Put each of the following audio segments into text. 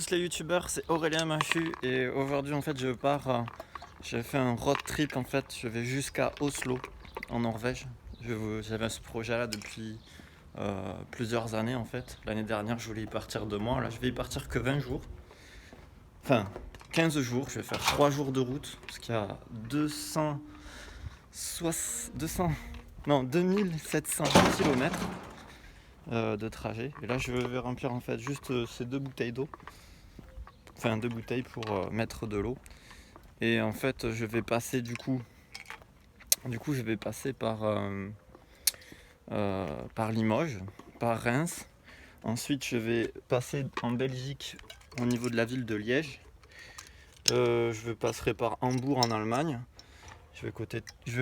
tous les youtubeurs, c'est Aurélien Machu et aujourd'hui en fait je pars, j'ai fait un road trip en fait, je vais jusqu'à Oslo en Norvège. J'avais ce projet là depuis plusieurs années en fait. L'année dernière je voulais y partir 2 mois, là je vais y partir que 20 jours. Enfin 15 jours, je vais faire 3 jours de route parce qu'il y a 2700 km de trajet. Et là je vais remplir en fait juste ces 2 bouteilles d'eau. Enfin 2 bouteilles pour mettre de l'eau. Et en fait je vais passer du coup je vais passer par Limoges, par Reims. Ensuite je vais passer en Belgique au niveau de la ville de Liège. Je passerai par Hambourg en Allemagne. Je vais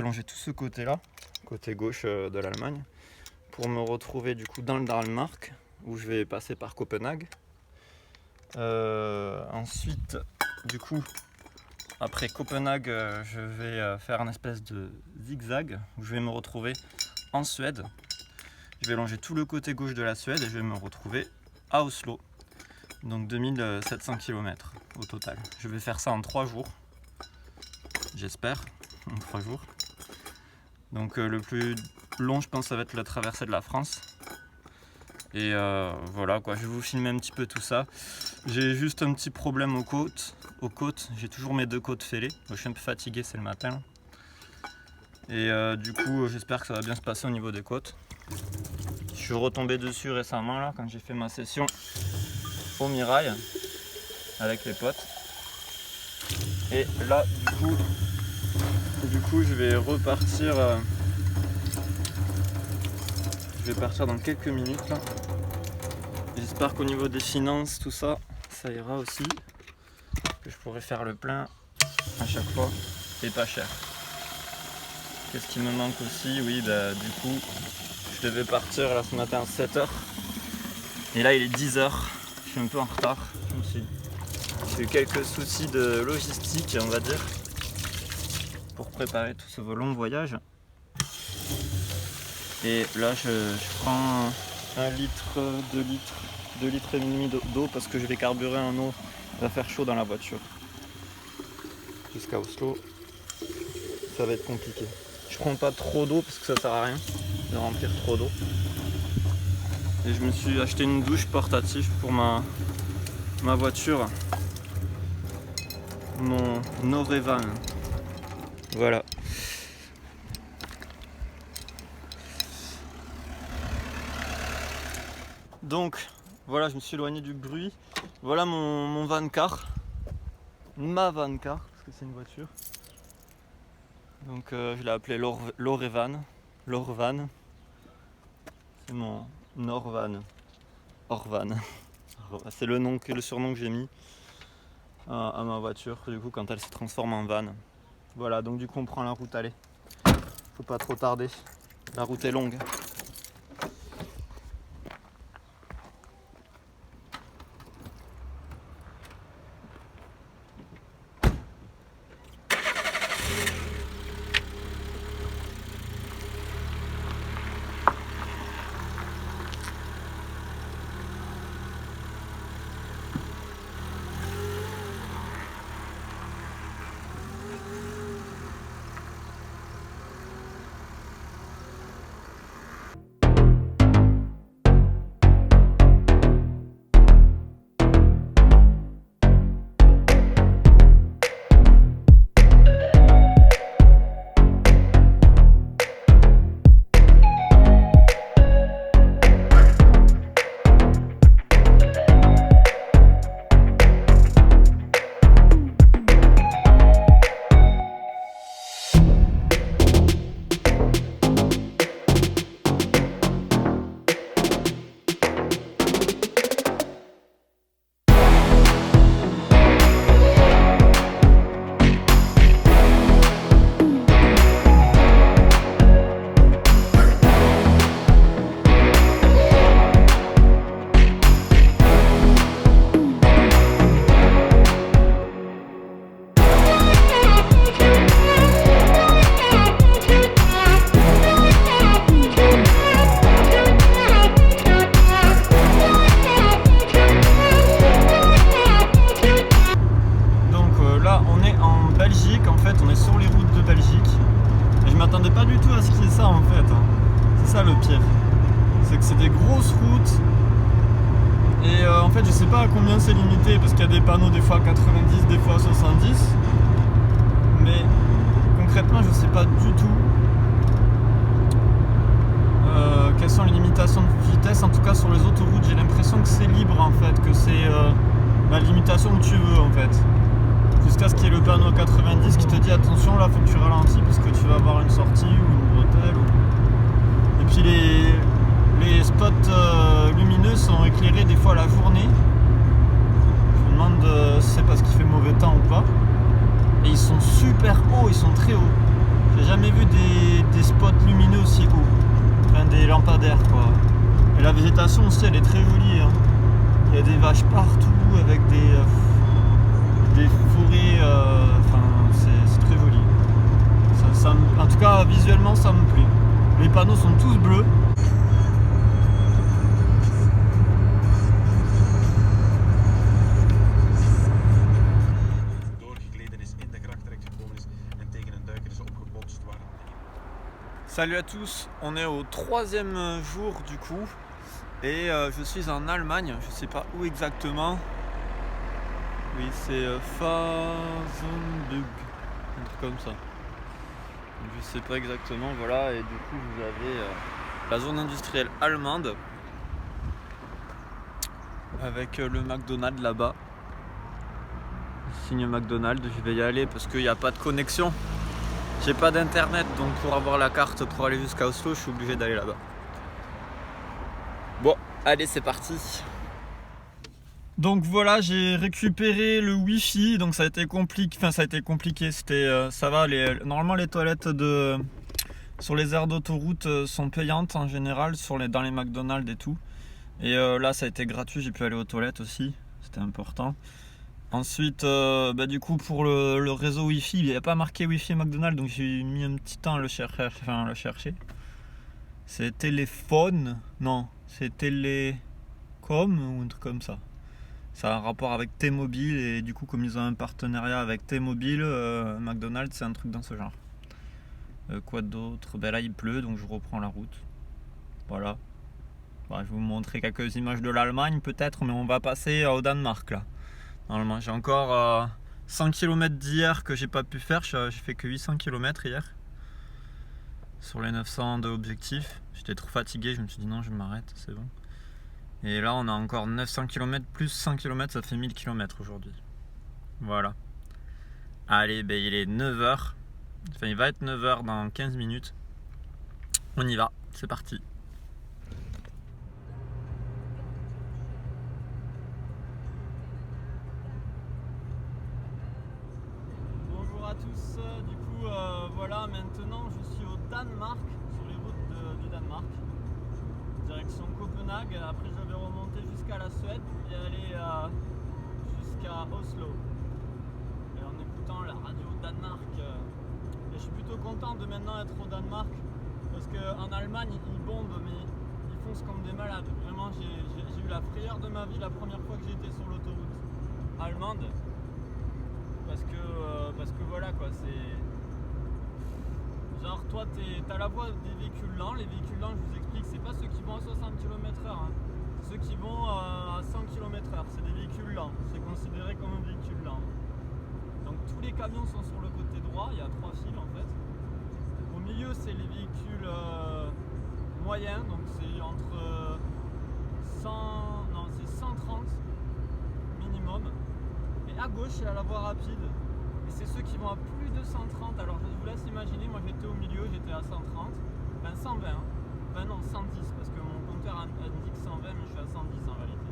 longer tout ce côté là, côté gauche de l'Allemagne, pour me retrouver du coup dans le Danemark où je vais passer par Copenhague. Ensuite du coup après Copenhague, je vais faire un espèce de zigzag où je vais me retrouver en Suède. Je vais longer tout le côté gauche de la Suède et je vais me retrouver à Oslo. Donc 2700 km au total. Je vais faire ça en 3 jours. J'espère, en 3 jours. Donc le plus long, je pense, ça va être la traversée de la France. Et voilà quoi, je vais vous filmer un petit peu tout ça. J'ai juste un petit problème aux côtes. J'ai toujours mes 2 côtes fêlées. Je suis un peu fatigué, c'est le matin. Et du coup, j'espère que ça va bien se passer au niveau des côtes. Je suis retombé dessus récemment là, quand j'ai fait ma session au Mirail avec les potes. Et là, du coup, je vais repartir. Je vais partir dans quelques minutes là. J'espère qu'au niveau des finances, tout ça, ça ira aussi. Que je pourrai faire le plein à chaque fois et pas cher. Qu'est-ce qui me manque aussi? Oui, du coup, je devais partir là ce matin à 7h. Et là, il est 10h. Je suis un peu en retard. J'ai eu quelques soucis de logistique, on va dire, pour préparer tout ce long voyage. Et là, je prends 1 litre, 2 litres et demi d'eau parce que je vais carburer en eau. Il va faire chaud dans la voiture. Jusqu'à Oslo, ça va être compliqué. Je prends pas trop d'eau parce que ça sert à rien de remplir trop d'eau. Et je me suis acheté une douche portative pour ma voiture. Mon Norevan. Voilà. Donc, voilà, je me suis éloigné du bruit. Voilà mon van car. Ma van car, parce que c'est une voiture. Donc, je l'ai appelé Lorevan. Lorvan. C'est mon Norvan. Orvan. C'est le surnom que j'ai mis à ma voiture, du coup, quand elle se transforme en van. Voilà, donc du coup, on prend la route, allez. Faut pas trop tarder. La route est longue. m'attendais pas du tout à ce qu'il y ait ça en fait. C'est ça le pire. C'est que c'est des grosses routes. Et en fait je sais pas à combien c'est limité parce qu'il y a des panneaux des fois à 90, des fois à 70. Mais concrètement je sais pas du tout quelles sont les limitations de vitesse. En tout cas sur les autoroutes j'ai l'impression que c'est libre en fait, que c'est la limitation que tu veux en fait. Jusqu'à ce qu'il y ait le panneau 90 qui te dit attention là faut que tu ralentis parce que tu vas avoir une sortie ou une bretelle. Et puis les spots lumineux sont éclairés des fois la journée. Je me demande si c'est parce qu'il fait mauvais temps ou pas. Et ils sont super hauts, ils sont très hauts. J'ai jamais vu des spots lumineux aussi hauts. Enfin des lampadaires quoi. Et la végétation aussi elle est très jolie. Hein. Il y a des vaches partout avec des forêts, c'est très joli. En tout cas visuellement ça me plaît. Les panneaux sont tous bleus. Salut à tous, on est au 3e jour du coup et je suis en Allemagne, je sais pas où exactement. Oui, c'est Pfaffenbüttel, un truc comme ça. Je sais pas exactement, voilà, et du coup vous avez la zone industrielle allemande avec le McDonald's là-bas. Signe McDonald's, je vais y aller parce qu'il n'y a pas de connexion. J'ai pas d'internet, donc pour avoir la carte pour aller jusqu'à Oslo, je suis obligé d'aller là-bas. Bon, allez, c'est parti. Donc voilà, j'ai récupéré le Wi-Fi, donc ça a été compliqué. Enfin, ça a été compliqué. C'était, ça va. Normalement, les toilettes sur les aires d'autoroute sont payantes en général, dans les McDonald's et tout. Et là, ça a été gratuit. J'ai pu aller aux toilettes aussi. C'était important. Ensuite, du coup, pour le réseau Wi-Fi, il n'y a pas marqué Wi-Fi McDonald's, donc j'ai mis un petit temps à le chercher. C'est téléphone, non, c'est télécom ou un truc comme ça. Ça a un rapport avec T-Mobile et du coup, comme ils ont un partenariat avec T-Mobile, McDonald's, c'est un truc dans ce genre. Quoi d'autre? Là, il pleut, donc je reprends la route. Voilà. Je vais vous montrer quelques images de l'Allemagne peut-être, mais on va passer au Danemark là. Normalement, j'ai encore 100 km d'hier que j'ai pas pu faire. J'ai fait que 800 km hier sur les 900 de objectif. J'étais trop fatigué, je me suis dit non, je m'arrête, c'est bon. Et là, on a encore 900 km plus 100 km, ça fait 1000 km aujourd'hui. Voilà. Allez, il est 9h. Enfin, il va être 9h dans 15 minutes. On y va, c'est parti. Bonjour à tous, du coup voilà, maintenant je suis au Danemark, sur les routes du Danemark, direction Copenhague. Après je vais remonter jusqu'à la Suède et aller jusqu'à Oslo. Et en écoutant la radio Danemark, et je suis plutôt content de maintenant être au Danemark parce qu'en Allemagne ils bombent mais ils foncent comme des malades. Vraiment j'ai eu la frayeur de ma vie la première fois que j'étais sur l'autoroute allemande. Parce que voilà quoi, c'est genre toi t'as la voie des véhicules lents. Les véhicules lents, je vous explique, c'est pas ceux qui vont à 60 km/h, hein. C'est ceux qui vont à 100 km/h, c'est des véhicules lents, c'est considéré comme un véhicule lent. Donc tous les camions sont sur le côté droit, il y a 3 fils en fait. Au milieu c'est les véhicules moyens, donc c'est entre 130 minimum. Et à gauche, il y a la voie rapide. Et c'est ceux qui vont à plus de 130. Alors je vous laisse imaginer, moi j'étais au milieu, j'étais à 130. Enfin 120. Enfin non, 110 parce que mon compteur indique 120 mais je suis à 110 en réalité.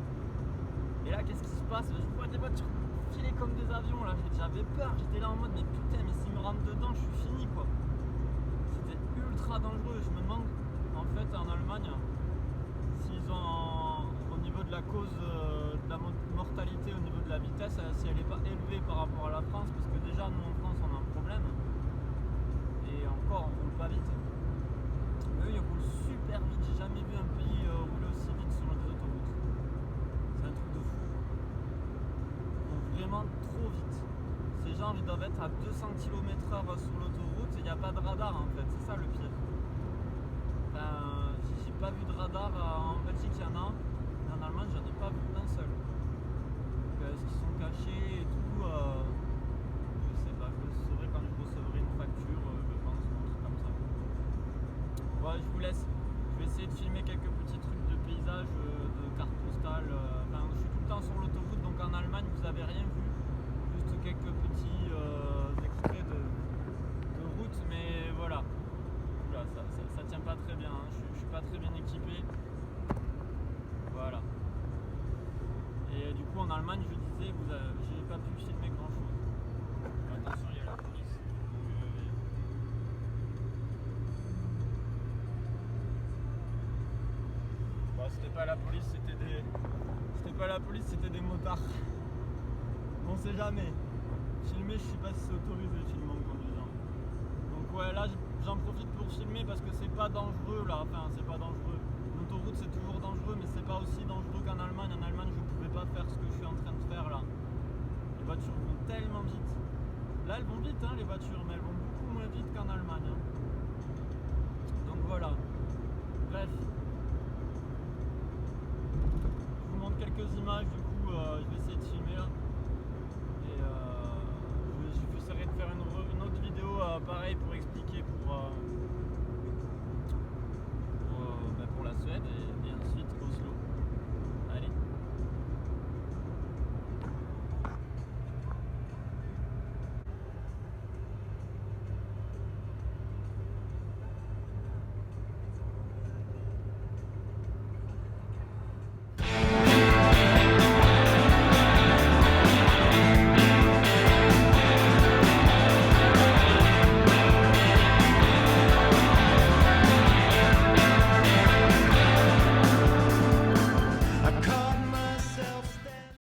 Et là qu'est-ce qui se passe? Je vois des voitures filer comme des avions là. J'avais peur, j'étais là en mode mais putain, mais s'ils me rentrent dedans, je suis fini quoi. C'était ultra dangereux. Je me demande en fait en Allemagne s'ils ont au niveau de la cause de la mortalité au niveau de la vitesse, si elle n'est pas élevée par rapport à la France, parce que déjà nous en France on a un problème et encore on roule pas vite. Eux ils roulent super vite, j'ai jamais vu un pays rouler aussi vite sur les autoroutes. C'est un truc de fou. Ils vont vraiment trop vite. Ces gens ils doivent être à 200 km/h sur l'autoroute il n'y a pas de radar en fait, c'est ça le pire. Enfin, j'ai pas vu de radar en Belgique, il y en a, mais en Allemagne, j'en ai pas vu un seul. Donc, est-ce qu'ils sont cachés et tout je sais pas, je le saurai quand je recevrai une facture, je pense, ou un truc comme ça. Ouais, je vous laisse. Je vais essayer de filmer quelques petits trucs de paysage, de cartes postales. Enfin, je suis tout le temps sur l'autoroute, donc en Allemagne, vous avez rien vu. Juste quelques petits extraits de route, mais voilà. Oula, ça tient pas très bien, hein. Je suis pas très bien équipé. Voilà. Et du coup, en Allemagne, je disais, j'ai pas pu filmer grand chose. Attention, il y a la police. Bon, c'était pas la police, c'était des motards. On sait jamais. Filmer, je sais pas si c'est autorisé filmer en conduisant. Donc ouais, là j'en profite pour filmer parce que c'est pas dangereux là. Enfin, c'est pas dangereux. L'autoroute c'est toujours dangereux, mais c'est pas aussi dangereux qu'en Allemagne. En Allemagne, je pouvais pas faire ce que je suis en train de faire là. Les voitures vont tellement vite. Là, elles vont vite, hein, les voitures, mais elles vont beaucoup moins vite qu'en Allemagne. Hein. Donc voilà. Bref. Je vous montre quelques images, du coup, je vais essayer de filmer là.